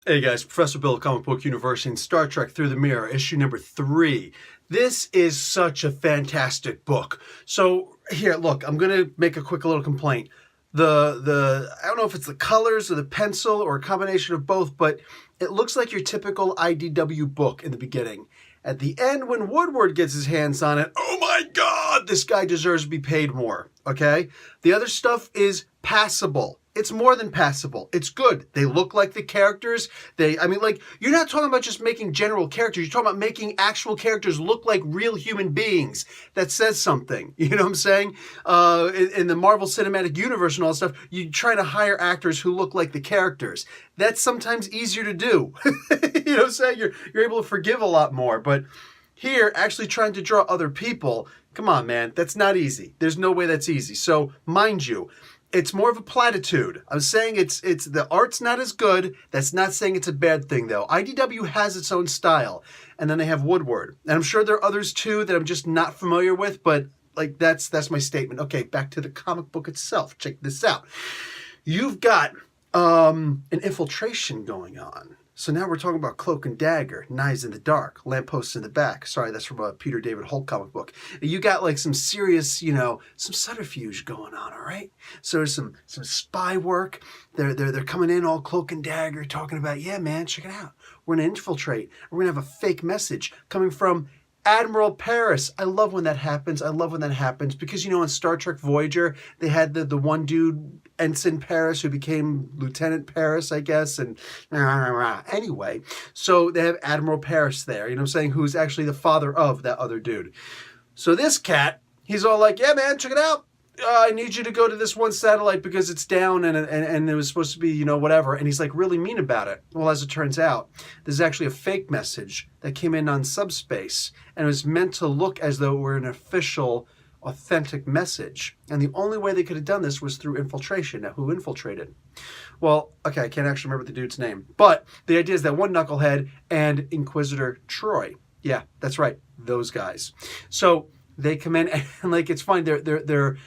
Hey guys, Professor Bill, Comic Book University, and Star Trek Through the Mirror, issue number 3. This is such a fantastic book. So here, look, I'm gonna make a quick little complaint. I don't know if it's the colors or the pencil or a combination of both, but it looks like your typical IDW book in the beginning. At the end, when Woodward gets his hands on it, oh my God, this guy deserves to be paid more, okay? The other stuff is passable. It's more than passable. It's good. They look like the characters. You're not talking about just making general characters. You're talking about making actual characters look like real human beings. That says something. You know what I'm saying? In the Marvel Cinematic Universe and all that stuff, you try to hire actors who look like the characters. That's sometimes easier to do. You know what I'm saying? You're able to forgive a lot more. But here, actually trying to draw other people, come on, man. That's not easy. There's no way that's easy. So, mind you, it's more of a platitude. I'm saying it's the art's not as good. That's not saying it's a bad thing, though. IDW has its own style, and then they have Woodward, and I'm sure there are others too that I'm just not familiar with. But like that's my statement. Okay, back to the comic book itself. Check this out. You've got an infiltration going on. So now we're talking about Cloak and Dagger, Knives in the Dark, Lampposts in the Back. Sorry, that's from a Peter David Holt comic book. You got like some serious, some subterfuge going on, all right? So there's some spy work. They're coming in all Cloak and Dagger, talking about, yeah, man, check it out. We're going to infiltrate. We're going to have a fake message coming from Admiral Paris. I love when that happens. Because, in Star Trek Voyager, they had the one dude, Ensign Paris, who became Lieutenant Paris, I guess. And anyway, so they have Admiral Paris there, you know what I'm saying, who's actually the father of that other dude. So this cat, he's all like, yeah, man, check it out. I need you to go to this one satellite because it's down and it was supposed to be, whatever. And he's like really mean about it. Well, as it turns out, there's actually a fake message that came in on subspace and it was meant to look as though it were an official, authentic message. And the only way they could have done this was through infiltration. Now, who infiltrated? Well, okay, I can't actually remember the dude's name. But the idea is that one knucklehead and Inquisitor Troy. Yeah, that's right. Those guys. So they come in and like, it's fine. Their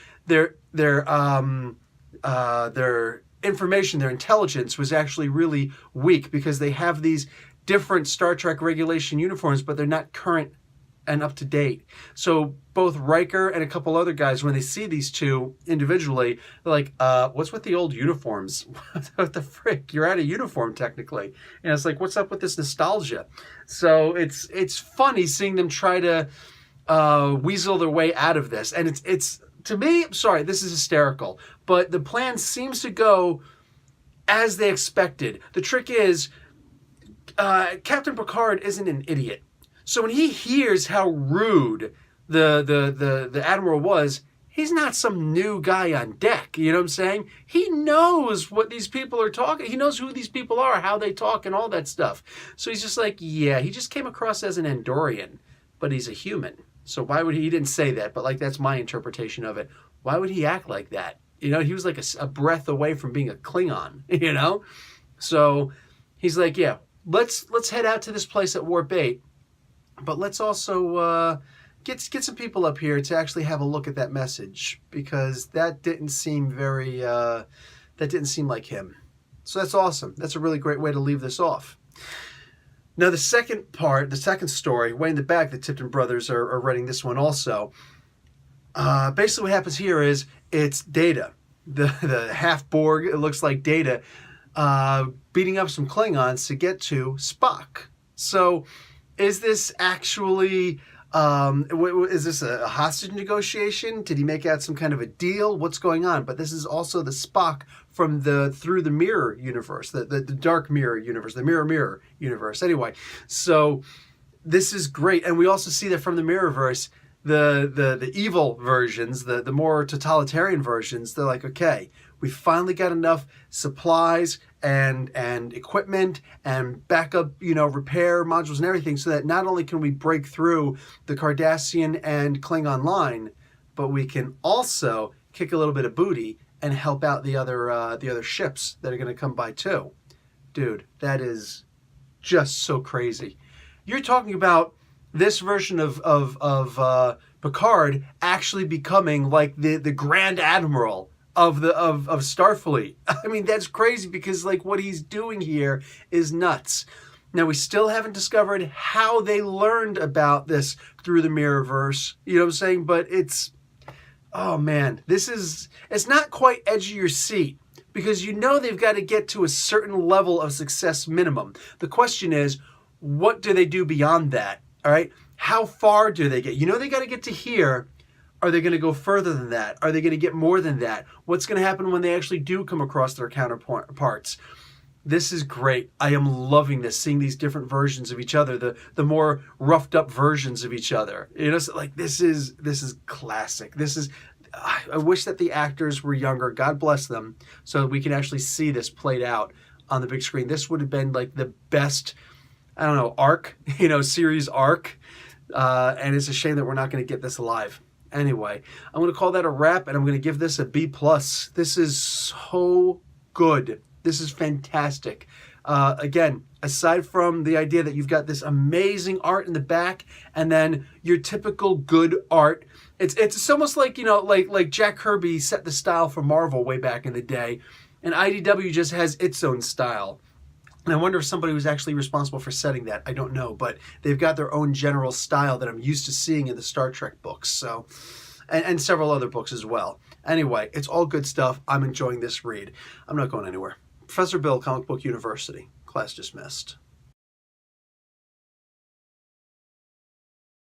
information, their intelligence was actually really weak because they have these different Star Trek regulation uniforms, but they're not current and up to date. So both Riker and a couple other guys, when they see these two individually, they're like, what's with the old uniforms? What the frick? You're out of uniform technically. And it's like, what's up with this nostalgia? So it's funny seeing them try to weasel their way out of this. And it's to me, I'm sorry, this is hysterical, but the plan seems to go as they expected. The trick is, Captain Picard isn't an idiot. So when he hears how rude the Admiral was, he's not some new guy on deck, you know what I'm saying? He knows what these people are talking. He knows who these people are, how they talk and all that stuff. So he's just like, yeah, he just came across as an Andorian, but he's a human. So why would he didn't say that, but like that's my interpretation of it. Why would he act like that? He was like a breath away from being a Klingon, So he's like, yeah, let's head out to this place at Warp 8, but let's also get some people up here to actually have a look at that message because that didn't seem like him. So that's awesome. That's a really great way to leave this off. Now, the second story, way in the back, the Tipton brothers are writing this one also. Basically what happens here is it's Data, the half-Borg, it looks like Data, beating up some Klingons to get to Spock. So is this actually, is this a hostage negotiation? Did he make out some kind of a deal? What's going on? But this is also the Spock from the Through the Mirror universe, the Dark Mirror universe, the Mirror universe. Anyway, so this is great. And we also see that from the Mirrorverse, the evil versions, the more totalitarian versions, they're like, okay, we finally got enough supplies and equipment and backup, repair modules and everything so that not only can we break through the Cardassian and Klingon line, but we can also kick a little bit of booty and help out the other ships that are going to come by too. Dude, that is just so crazy. You're talking about this version of Picard actually becoming like the Grand Admiral of Starfleet. I mean, that's crazy because like what he's doing here is nuts. Now, we still haven't discovered how they learned about this through the Mirrorverse, you know what I'm saying? But it's, oh man, it's not quite edge of your seat because you know they've got to get to a certain level of success minimum. The question is, what do they do beyond that, all right? How far do they get? You know they got to get to here. Are they going to go further than that? Are they going to get more than that? What's going to happen when they actually do come across their counterparts? This is great. I am loving this, seeing these different versions of each other, the more roughed up versions of each other. You know, so like this is classic. I wish that the actors were younger. God bless them, so we can actually see this played out on the big screen. This would have been like the best, I don't know, arc, you know, series arc. And it's a shame that we're not going to get this live. Anyway, I'm going to call that a wrap, and I'm going to give this a B+. This is so good. This is fantastic. Again, aside from the idea that you've got this amazing art in the back and then your typical good art, it's almost like, you know, like Jack Kirby set the style for Marvel way back in the day, and IDW just has its own style. And I wonder if somebody was actually responsible for setting that. I don't know, but they've got their own general style that I'm used to seeing in the Star Trek books, so, and several other books as well. Anyway, it's all good stuff. I'm enjoying this read. I'm not going anywhere. Professor Bill, Comic Book University. Class dismissed.